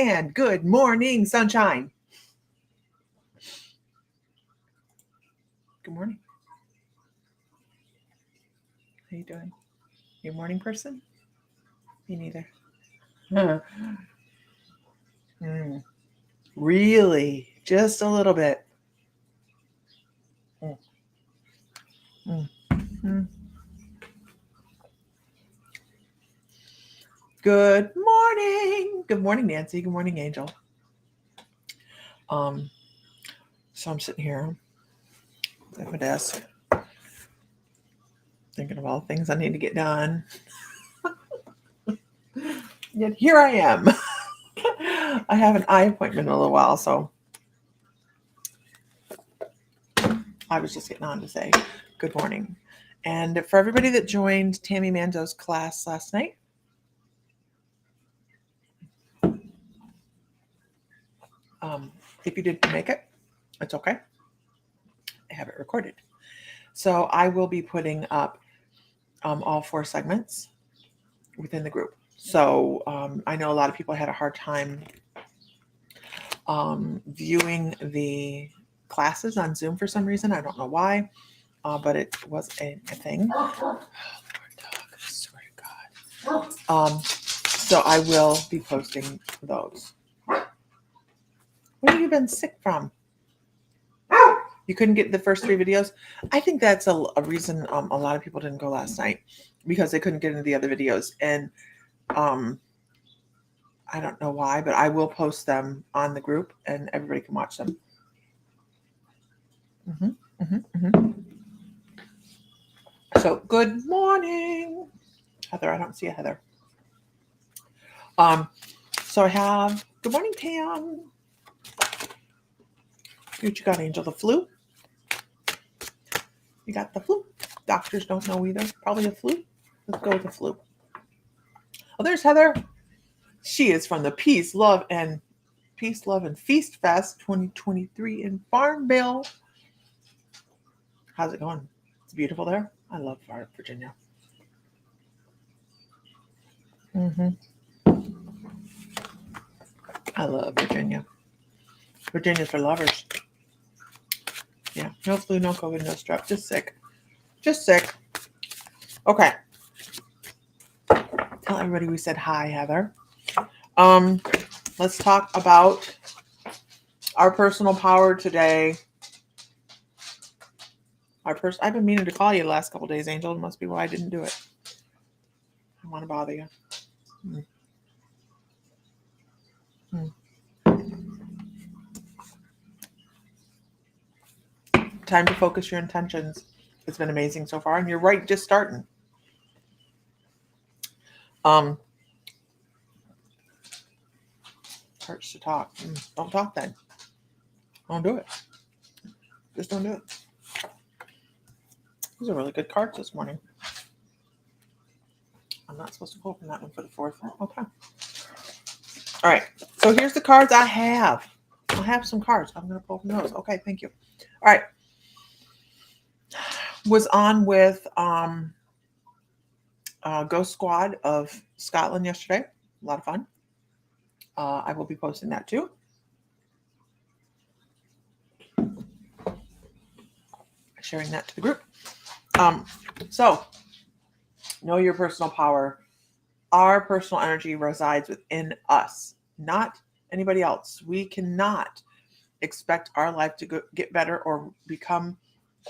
and good morning, sunshine. Good morning. How you doing? You a morning person? Me neither. Really? Just a little bit. Mm. Mm. Mm. Good morning. Good morning, Nancy. Good morning, Angel. So I'm sitting here at my desk thinking of all the things I need to get done. Yet here I am. I have an eye appointment in a little while, so I was just getting on to say good morning. And for everybody that joined Tammy Manzo's class last night, if you didn't make it, it's okay. I have it recorded. So I will be putting up all 4 segments within the group. So I know a lot of people had a hard time viewing the classes on Zoom for some reason. I don't know why, but it was a thing. Oh, Lord, dog, I swear to God. So I will be posting those. What have you been sick from? You couldn't get the first 3 videos? I think that's a reason a lot of people didn't go last night, because they couldn't get into the other videos. And I don't know why, but I will post them on the group and everybody can watch them. So good morning, Heather. I don't see a Heather. So I have, good morning, Tam. What you got, Angel? The flu? You got the flu? Doctors don't know either. Probably the flu. Let's go with the flu. Oh, there's Heather. She is from the Peace, Love, and Feast Fest 2023 in Farmville. How's it going? It's beautiful there. I love Virginia. I love Virginia. Virginia's for lovers. Yeah, no flu, no COVID, no strep. Just sick. Just sick. Okay. Tell everybody we said hi, Heather. Let's talk about our personal power today. I've been meaning to call you the last couple of days, Angel. It must be why I didn't do it. I don't want to bother you. Time to focus your intentions. It's been amazing so far, and you're right, just starting. Hurts to talk. Don't talk then. Don't do it. Just don't do it. These are really good cards this morning. I'm not supposed to open that one for the 4th. Okay. All right. So here's the cards I have. I have some cards. I'm going to open those. Okay. Thank you. All right. Was on with Ghost Squad of Scotland yesterday. A lot of fun. I will be posting that too. Sharing that to the group. So know your personal power. Our personal energy resides within us, not anybody else. We cannot expect our life to get better or become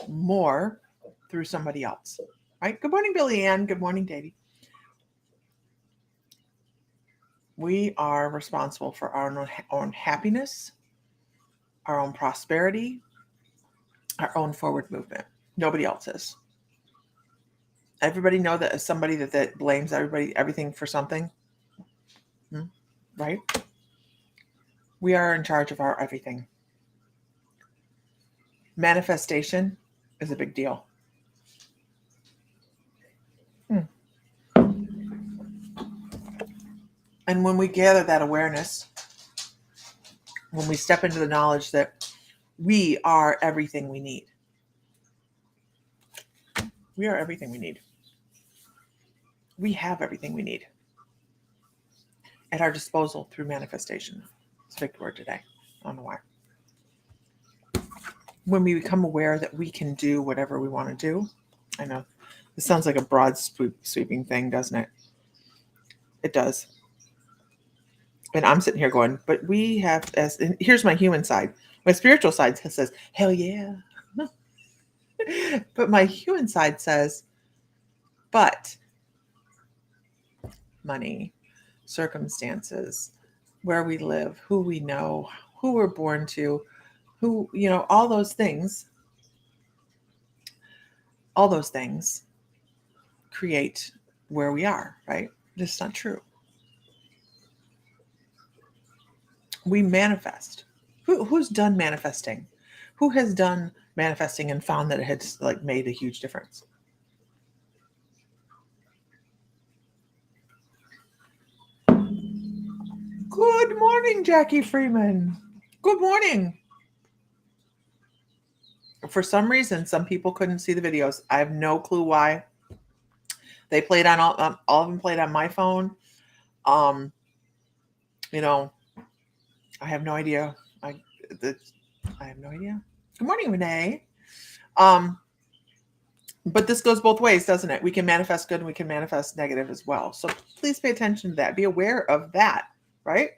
more through somebody else. Right? Good morning, Billy Ann. Good morning, Davey. We are responsible for our own happiness, our own prosperity, our own forward movement. Nobody else is. Everybody know that as somebody that blames everything for something, right? We are in charge of our everything. Manifestation is a big deal. And when we gather that awareness, when we step into the knowledge that we are everything we need. We are everything we need. We have everything we need. at our disposal through manifestation. It's a big word today. I don't know why. When we become aware that we can do whatever we want to do, I know this sounds like a broad sweeping thing, doesn't it? It does. And I'm sitting here going, but we have, and here's my human side. My spiritual side says, hell yeah. But my human side says, but money, circumstances, where we live, who we know, who we're born to, who, all those things create where we are, right? It's not true. We manifest. Who's done manifesting? Who has done manifesting and found that it had like made a huge difference? Good morning, Jackie Freeman. Good morning. For some reason, some people couldn't see the videos. I have no clue why. They played on all of them played on my phone. I have no idea. I have no idea. Good morning, Renee. But this goes both ways, doesn't it? We can manifest good and we can manifest negative as well. So please pay attention to that. Be aware of that, right?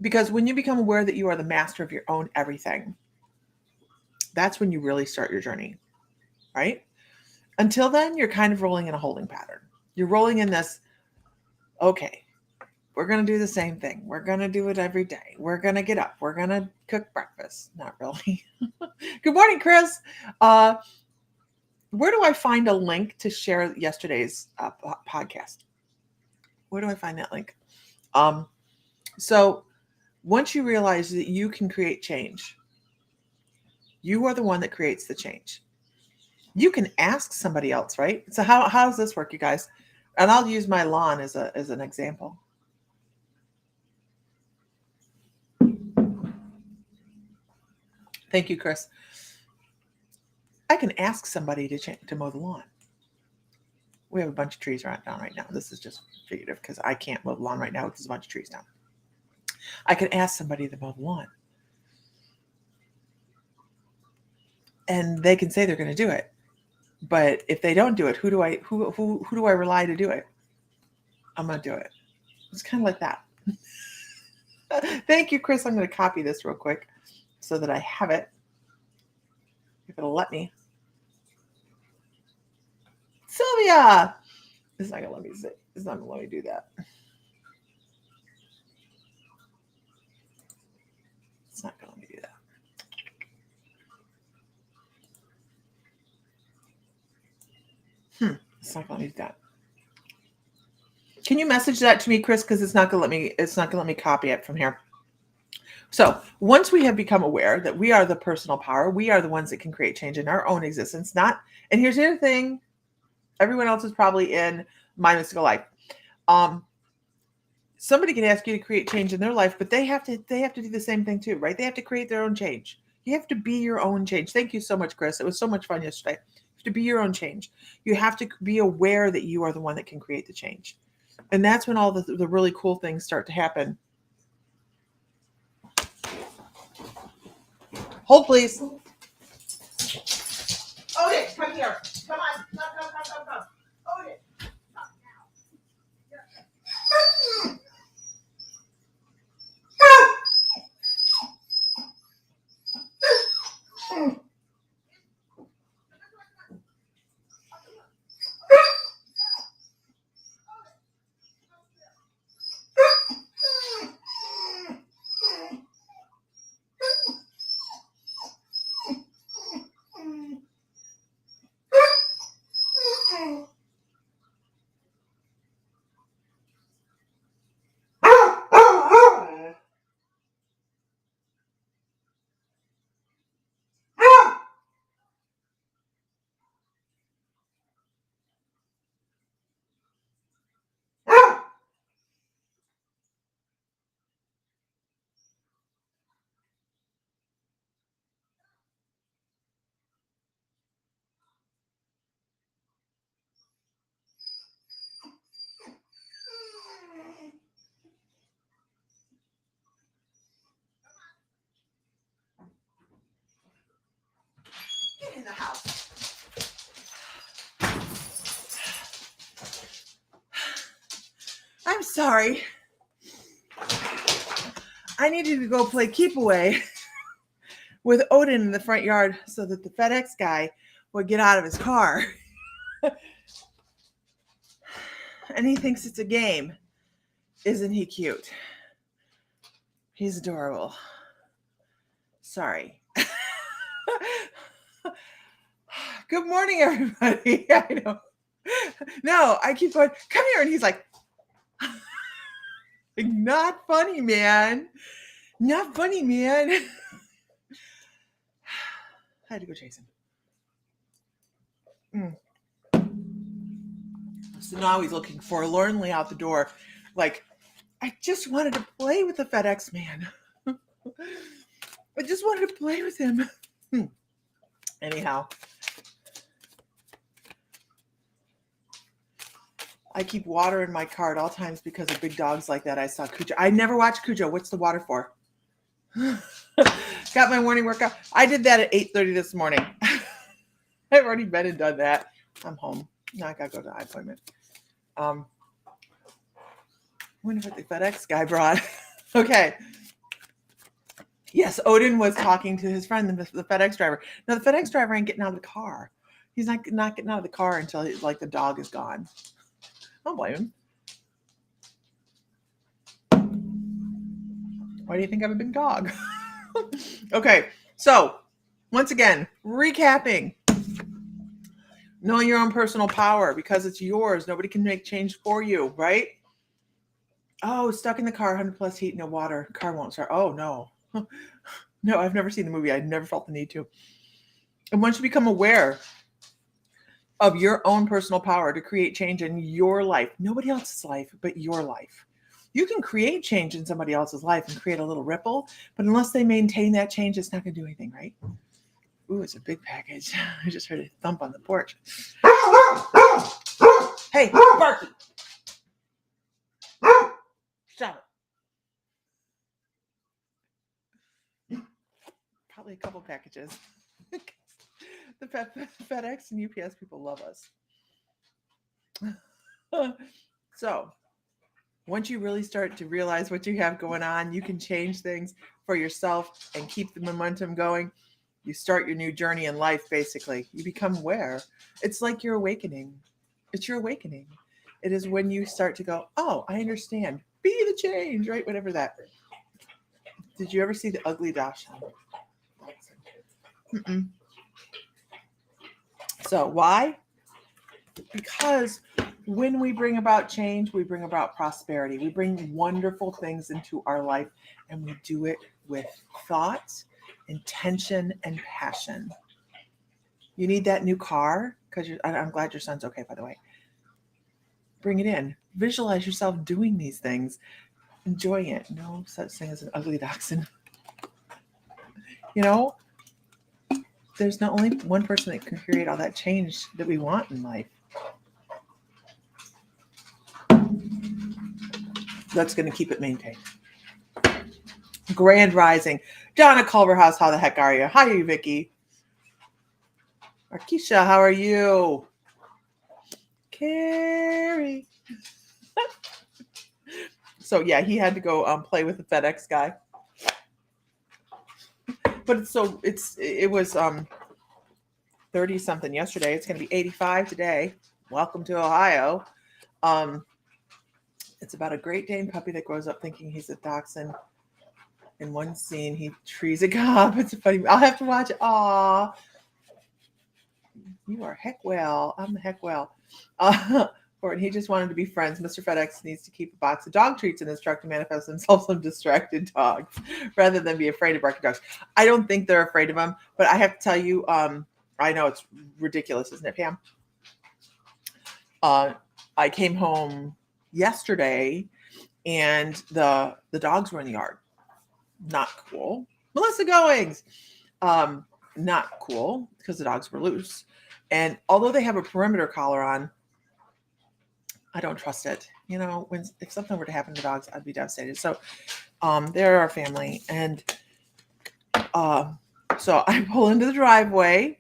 Because when you become aware that you are the master of your own everything, that's when you really start your journey, right? Until then, you're kind of rolling in a holding pattern. You're rolling in this, okay, we're going to do the same thing. We're going to do it every day. We're going to get up. We're going to cook breakfast. Not really. Good morning, Chris. Where do I find a link to share yesterday's podcast? Where do I find that link? So once you realize that you can create change, you are the one that creates the change. You can ask somebody else, right? So how does this work, you guys? And I'll use my lawn as an example. Thank you, Chris. I can ask somebody to mow the lawn. We have a bunch of trees down right now. This is just figurative because I can't mow the lawn right now because there's a bunch of trees down. I can ask somebody to mow the lawn. And they can say they're going to do it. But if they don't do it, who do I rely to do it? I'm going to do it. It's kind of like that. Thank you, Chris. I'm going to copy this real quick so that I have it. If it'll let me. Sylvia! It's not going to let me say. It's not going to let me do that. It's not going to let me do that. It's not going to let me do that. Can you message that to me, Chris? Because it's not going to let me copy it from here. So once we have become aware that we are the personal power, we are the ones that can create change in our own existence. And here's the other thing. Everyone else is probably in My Mystical Life. Somebody can ask you to create change in their life, but they have to do the same thing too, right? They have to create their own change. You have to be your own change. Thank you so much, Chris. It was so much fun yesterday. You have to be your own change. You have to be aware that you are the one that can create the change. And that's when all the really cool things start to happen. Hold, please. Okay, come here. Come on. Come. Okay. Come now. sorry. I needed to go play keep away with Odin in the front yard so that the FedEx guy would get out of his car. And he thinks it's a game. Isn't he cute? He's adorable. Sorry. Good morning, everybody. I know. No, I keep going, come here. And he's like, not funny, man. Not funny, man. I had to go chase him. So now he's looking forlornly out the door. Like, I just wanted to play with the FedEx man. I just wanted to play with him. Anyhow. I keep water in my car at all times because of big dogs like that. I saw Cujo. I never watched Cujo. What's the water for? Got my morning workout. I did that at 8:30 this morning. I've already been and done that. I'm home. Now I got to go to an eye appointment. I wonder what the FedEx guy brought. Okay. Yes, Odin was talking to his friend, the FedEx driver. Now, the FedEx driver ain't getting out of the car. He's not getting out of the car until the dog is gone. I don't blame him. Why do you think I have a big dog? Okay, so once again, recapping. Knowing your own personal power because it's yours. Nobody can make change for you, right? Oh, stuck in the car, 100 plus heat, no water. Car won't start. Oh, no. No, I've never seen the movie. I never felt the need to. And once you become aware of your own personal power to create change in your life, nobody else's life, but your life. You can create change in somebody else's life and create a little ripple, but unless they maintain that change, it's not going to do anything, right? Ooh, it's a big package. I just heard a thump on the porch. Hey, Barky. Stop it. Probably a couple packages. The FedEx and UPS people love us. So, once you really start to realize what you have going on, you can change things for yourself and keep the momentum going. You start your new journey in life, basically. You become aware. It's like your awakening. It's your awakening. It is when you start to go, oh, I understand. Be the change, right? Whatever that. Did you ever see The Ugly Duckling? So why? Because when we bring about change, we bring about prosperity. We bring wonderful things into our life, and we do it with thought, intention, and passion. You need that new car? Because I'm glad your son's okay, by the way. Bring it in. Visualize yourself doing these things. Enjoy it. No such thing as an ugly dachshund. You know, there's not only one person that can create all that change that we want in life. That's going to keep it maintained. Grand Rising. Donna Culverhouse, how the heck are you? Hi, you, Vicky. Arkisha, how are you? Carrie. So yeah, he had to go play with the FedEx guy. But it was 30 something yesterday. It's going to be 85 today. Welcome to Ohio. It's about a Great Dane puppy that grows up thinking he's a dachshund. In one scene, he trees a cop. It's funny. I'll have to watch it. Aw. You are heck well. I'm the heck well. He just wanted to be friends. Mr. FedEx needs to keep a box of dog treats in his truck to manifest themselves on distracted dogs rather than be afraid of barking dogs. I don't think they're afraid of them, but I have to tell you, I know it's ridiculous, isn't it, Pam? I came home yesterday and the dogs were in the yard. Not cool. Melissa Goings. Not cool because the dogs were loose. And although they have a perimeter collar on, I don't trust it. You know, if something were to happen to dogs, I'd be devastated. So they're our family. And so I pull into the driveway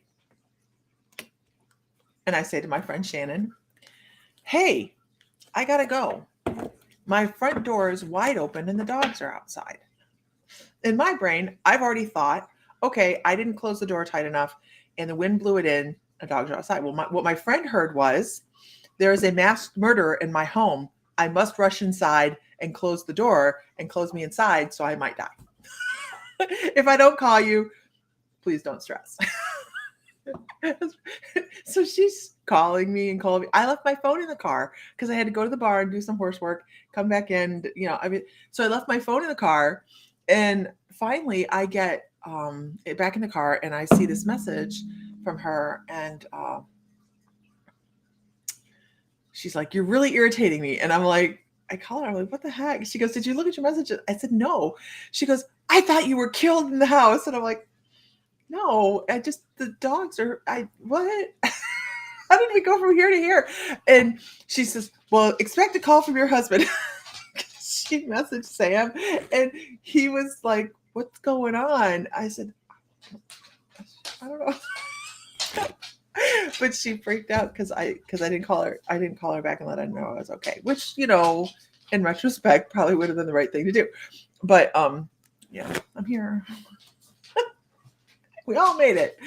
and I say to my friend Shannon, hey, I got to go. My front door is wide open and the dogs are outside. In my brain, I've already thought, okay, I didn't close the door tight enough and the wind blew it in. The dogs are outside. Well, what my friend heard was, there is a masked murderer in my home. I must rush inside and close the door and close me inside so I might die. If I don't call you, please don't stress. So she's calling me and calling me. I left my phone in the car because I had to go to the bar and do some horse work, come back in, so I left my phone in the car, and finally I get it back in the car and I see this message from her, and she's like, "You're really irritating me." And I'm like, I call her, I'm like, "What the heck?" She goes, "Did you look at your messages?" I said, "No." She goes, "I thought you were killed in the house." And I'm like, "No, the dogs are, what?" How did we go from here to here? And she says, "Well, expect a call from your husband." She messaged Sam and he was like, "What's going on?" I said, "I don't know." But she freaked out because I didn't call her. I didn't call her back and let her know I was okay, which, in retrospect, probably would have been the right thing to do. But yeah, I'm here. We all made it.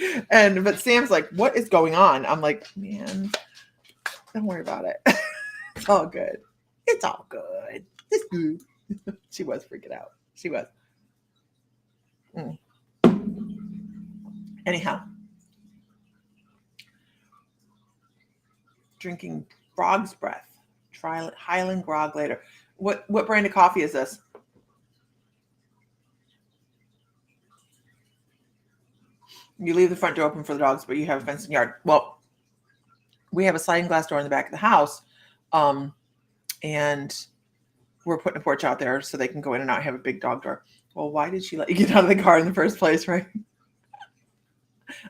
But Sam's like, "What is going on?" I'm like, "Man, don't worry about it. It's all good. It's all good. It's good." She was freaking out. She was. Anyhow, drinking frog's breath. Try Highland grog later. What brand of coffee is this? You leave the front door open for the dogs, but you have a fenced yard. Well, we have a sliding glass door in the back of the house, and we're putting a porch out there so they can go in and out. Have a big dog door. Well, why did she let you get out of the car in the first place, right?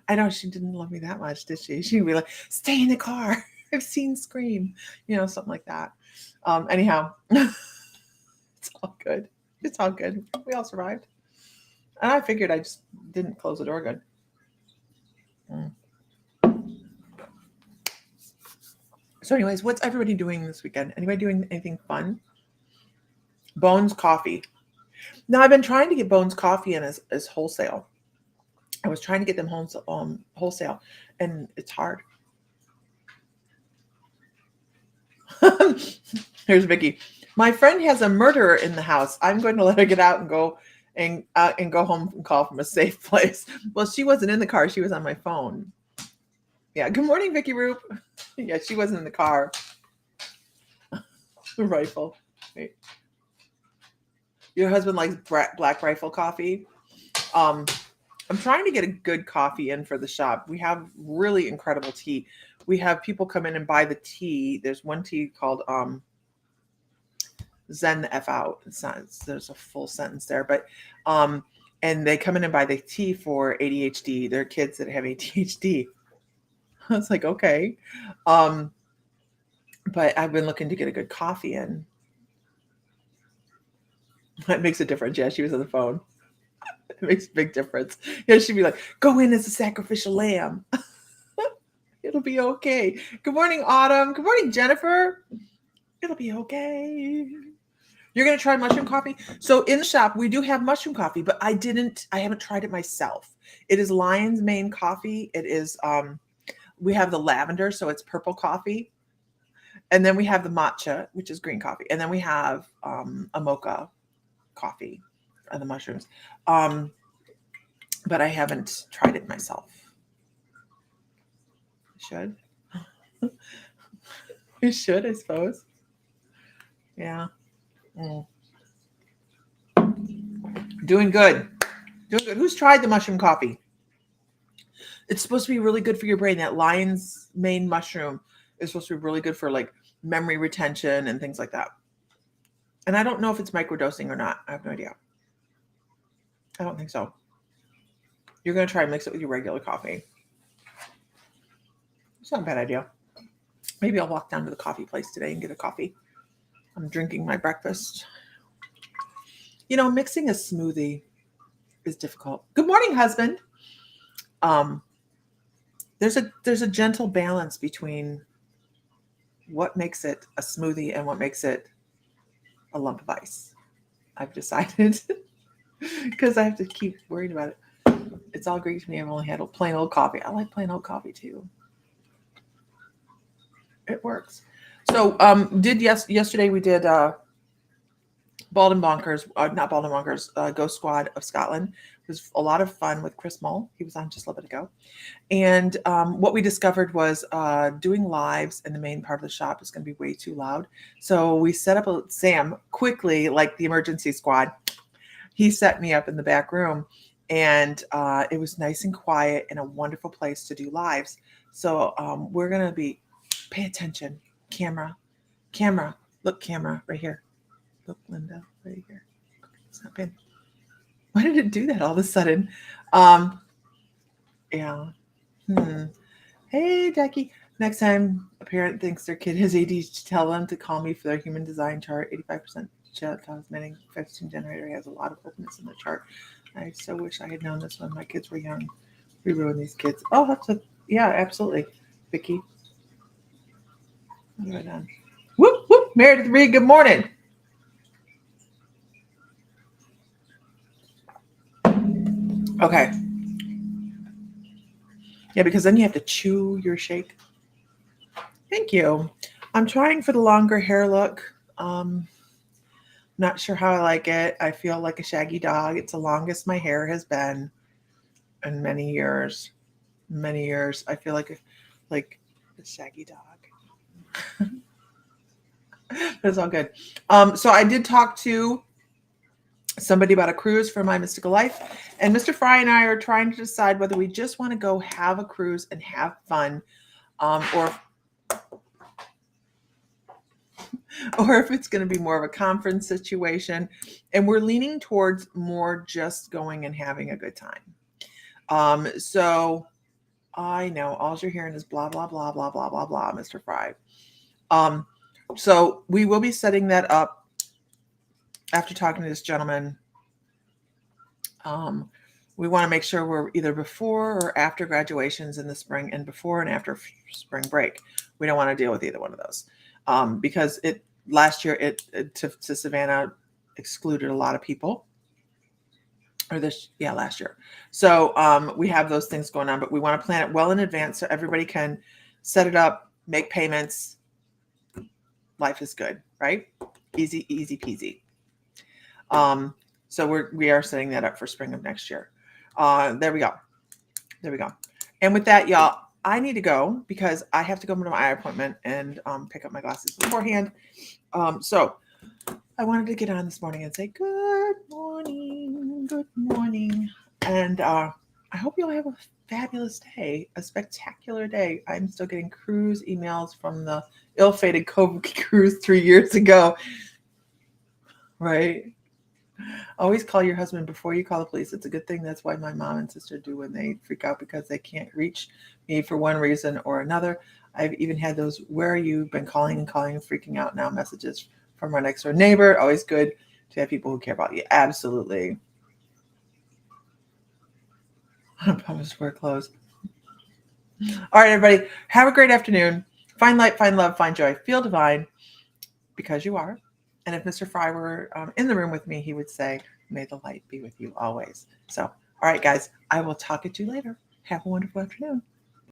I know she didn't love me that much, did she? She'd be like, "Stay in the car. I've seen Scream," something like that. Anyhow, it's all good. It's all good. We all survived. And I figured I just didn't close the door good. So anyways, what's everybody doing this weekend? Anybody doing anything fun? Bones Coffee. Now, I've been trying to get Bones Coffee in as wholesale. I was trying to get them wholesale, and it's hard. Here's Vicky. My friend has a murderer in the house. I'm going to let her get out and go home and call from a safe place. Well, she wasn't in the car. She was on my phone. Yeah. Good morning, Vicky Roop. Yeah, she wasn't in the car. Rifle. Wait. Your husband likes Black Rifle coffee. I'm trying to get a good coffee in for the shop. We have really incredible tea. We have people come in and buy the tea. There's one tea called Zen the F out. There's a full sentence there, but and they come in and buy the tea for ADHD. They're kids that have ADHD. I was like, okay. But I've been looking to get a good coffee in. That makes a difference. Yeah, she was on the phone. It makes a big difference. Yeah, she'd be like, "Go in as a sacrificial lamb." It'll be okay. Good morning, Autumn. Good morning, Jennifer. It'll be okay. You're going to try mushroom coffee? So in the shop, we do have mushroom coffee, but I haven't tried it myself. It is Lion's Mane coffee. It is, we have the lavender, so it's purple coffee. And then we have the matcha, which is green coffee. And then we have a mocha coffee and the mushrooms. But I haven't tried it myself. I should. You should, I suppose. Yeah. Doing good. Who's tried the mushroom coffee? It's supposed to be really good for your brain. That lion's mane mushroom is supposed to be really good for like memory retention and things like that. And I don't know if it's microdosing or not. I have no idea. I don't think so. You're going to try and mix it with your regular coffee. It's not a bad idea. Maybe I'll walk down to the coffee place today and get a coffee. I'm drinking my breakfast. Mixing a smoothie is difficult. Good morning, husband. There's a gentle balance between what makes it a smoothie and what makes it a lump of ice. I've decided because I have to keep worrying about it. It's all great to me. I've only had plain old coffee. I like plain old coffee too. It works. So yesterday we did Bald and Bonkers, not Bald and Bonkers, Ghost Squad of Scotland. It was a lot of fun with Chris Mull. He was on just a little bit ago. And what we discovered was doing lives in the main part of the shop is going to be way too loud. So we set up Sam quickly, like the emergency squad. He set me up in the back room, and it was nice and quiet and a wonderful place to do lives. So we're going to pay attention. Camera, look, camera right here. Look, Linda, right here. Okay, it's not bad. Why did it do that all of a sudden? Yeah. Hey, Jackie. Next time a parent thinks their kid has ADHD, tell them to call me for their human design chart. 85% transmitting 15 generator has a lot of openness in the chart. I so wish I had known this when my kids were young. We ruined these kids. Oh, yeah, absolutely. Vicky. Right on. Whoop, whoop. Meredith Reed, good morning. Okay. Yeah, because then you have to chew your shake. Thank you. I'm trying for the longer hair look. Not sure how I like it. I feel like a shaggy dog. It's the longest my hair has been in many years. Many years. I feel like a shaggy dog. That's all good. So I did talk to somebody about a cruise for my mystical life, and Mr. Fry and I are trying to decide whether we just want to go have a cruise and have fun, or if it's going to be more of a conference situation. And we're leaning towards more just going and having a good time. So I know all you're hearing is blah, blah, blah, blah, blah, blah, blah, Mr. Fry. So we will be setting that up after talking to this gentleman. We want to make sure we're either before or after graduations in the spring, and before and after spring break. We don't want to deal with either one of those. Because last year to Savannah excluded a lot of people, last year. So we have those things going on, but we want to plan it well in advance so everybody can set it up, make payments. Life is good, right? Easy peasy. So we are setting that up for spring of next year. There we go. And with that, y'all, I need to go because I have to go to my eye appointment and pick up my glasses beforehand. So I wanted to get on this morning and say good morning, and I hope you all have a fabulous day, a spectacular day. I'm still getting cruise emails from the ill-fated COVID cruise 3 years ago, right? Always call your husband before you call the police. It's a good thing. That's why my mom and sister do when they freak out, because they can't reach me for one reason or another. I've even had those, where are you, been calling and freaking out now messages from our next door neighbor. Always good to have people who care about you. Absolutely. I promise to wear clothes. All right, everybody. Have a great afternoon. Find light, find love, find joy. Feel divine, because you are. And if Mr. Fry were in the room with me, he would say, may the light be with you always. So, all right, guys, I will talk to you later. Have a wonderful afternoon.